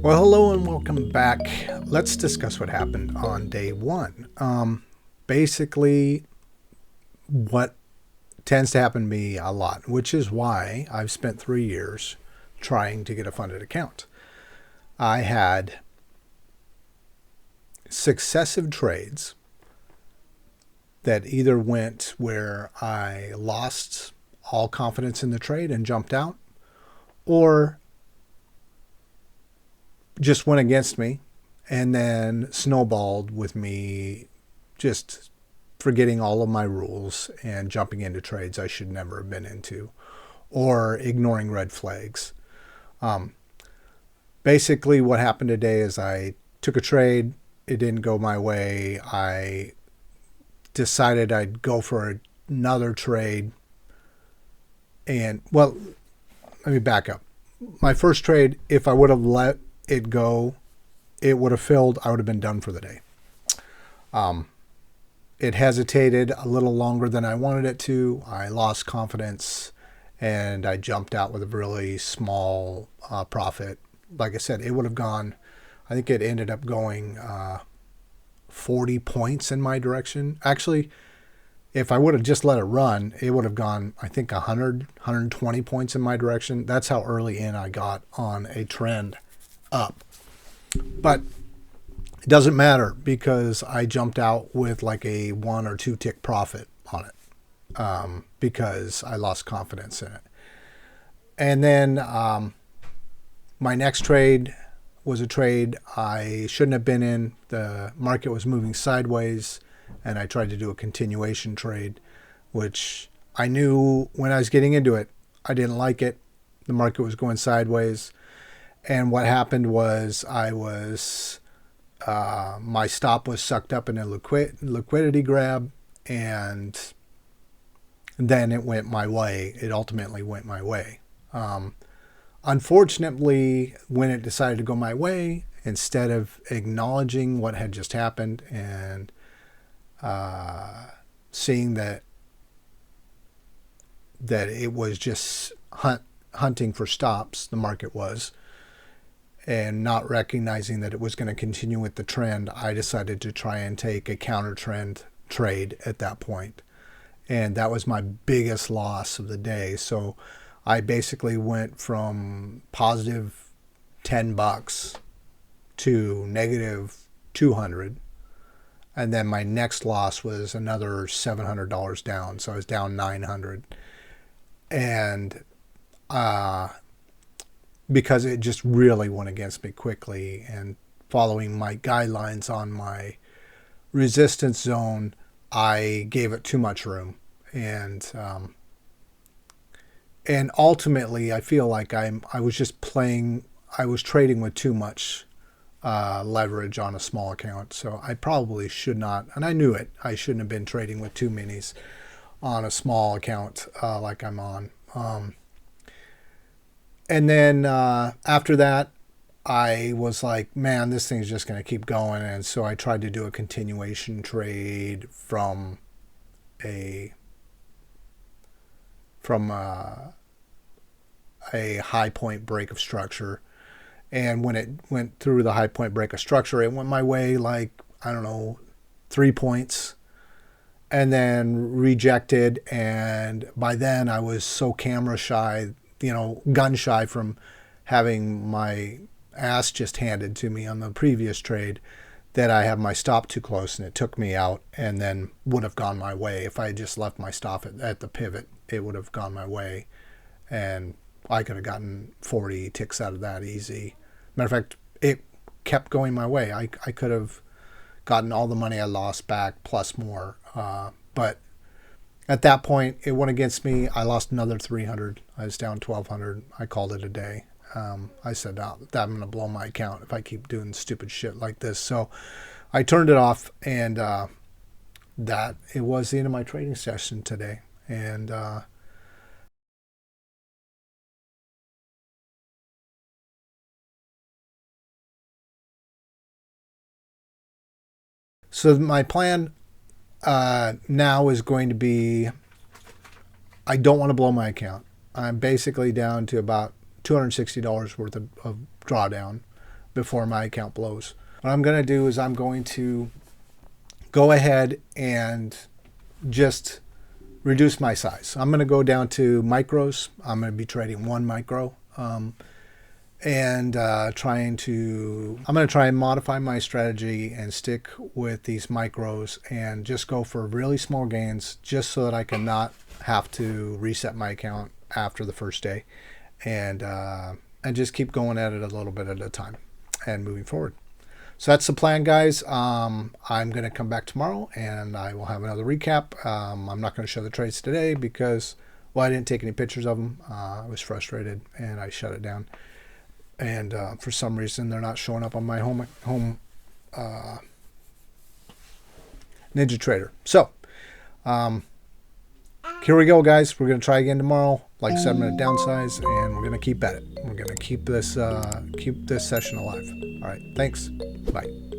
Well, hello and welcome back. Let's discuss what happened on day one. Basically, what tends to happen to me a lot, which is why I've spent 3 years trying to get a funded account. I had successive trades that either went where I lost all confidence in the trade and jumped out, or just went against me and then snowballed with me just forgetting all of my rules and jumping into trades I should never have been into or ignoring red flags. Basically, what happened today is I took a trade. It didn't go my way. I decided I'd go for another trade. And, well, let me back up. My first trade, if I would have let it go, it would have filled. I would have been done for the day. It hesitated a little longer than I wanted it to. I lost confidence and I jumped out with a really small profit. Like I said, it would have gone, I think it ended up going 40 points in my direction. Actually, if I would have just let it run, it would have gone, I think, 120 points in my direction. That's how early in I got on a trend up. But it doesn't matter because I jumped out with like a 1 or 2 tick profit on it because I lost confidence in it. And then my next trade was a trade I shouldn't have been in. The market was moving sideways and I tried to do a continuation trade, which I knew when I was getting into it, I didn't like it. The market was going sideways. And what happened was my stop was sucked up in a liquidity grab, and then it went my way. It ultimately went my way. Unfortunately, when it decided to go my way, instead of acknowledging what had just happened and seeing that it was just hunting for stops, the market was, and not recognizing that it was going to continue with the trend, I decided to try and take a counter trend trade at that point. And that was my biggest loss of the day. So I basically went from positive $10 to negative 200. And then my next loss was another $700 down. So I was down 900. And because it just really went against me quickly, and following my guidelines on my resistance zone, I gave it too much room. And ultimately I feel like I was trading with too much leverage on a small account. So I probably should not, and I knew it, I shouldn't have been trading with too minis on a small account like I'm on. And then after that, I was like, man, this thing's just going to keep going. And so I tried to do a continuation trade from a high point break of structure. And when it went through the high point break of structure, it went my way like, I don't know, 3 points, and then rejected. And by then I was so camera shy, gun shy from having my ass just handed to me on the previous trade, that I had my stop too close and it took me out, and then would have gone my way. If I had just left my stop at the pivot, it would have gone my way. And I could have gotten 40 ticks out of that easy. Matter of fact, it kept going my way. I could have gotten all the money I lost back plus more. But at that point, it went against me. I lost another 300. I was down 1,200. I called it a day. I said, I'm going to blow my account if I keep doing stupid shit like this. So I turned it off, and it was the end of my trading session today. And so my plan now is going to be, I don't want to blow my account. I'm basically down to about $260 worth of drawdown. before my account blows. What I'm going to do is I'm going to go ahead and just reduce my size. I'm going to go down to micros. I'm going to be trading 1 micro. And I'm going to try and modify my strategy and stick with these micros and just go for really small gains, just so that I can not have to reset my account after the first day, and just keep going at it a little bit at a time and moving forward. So that's the plan, guys. I'm going to come back tomorrow and I will have another recap. I'm not going to show the trades today because, well, I didn't take any pictures of them. I was frustrated and I shut it down. And for some reason, they're not showing up on my home Ninja Trader. So here we go, guys. We're going to try again tomorrow. Like I said, I'm going to downsize, and we're going to keep at it. We're going to keep this session alive. All right. Thanks. Bye.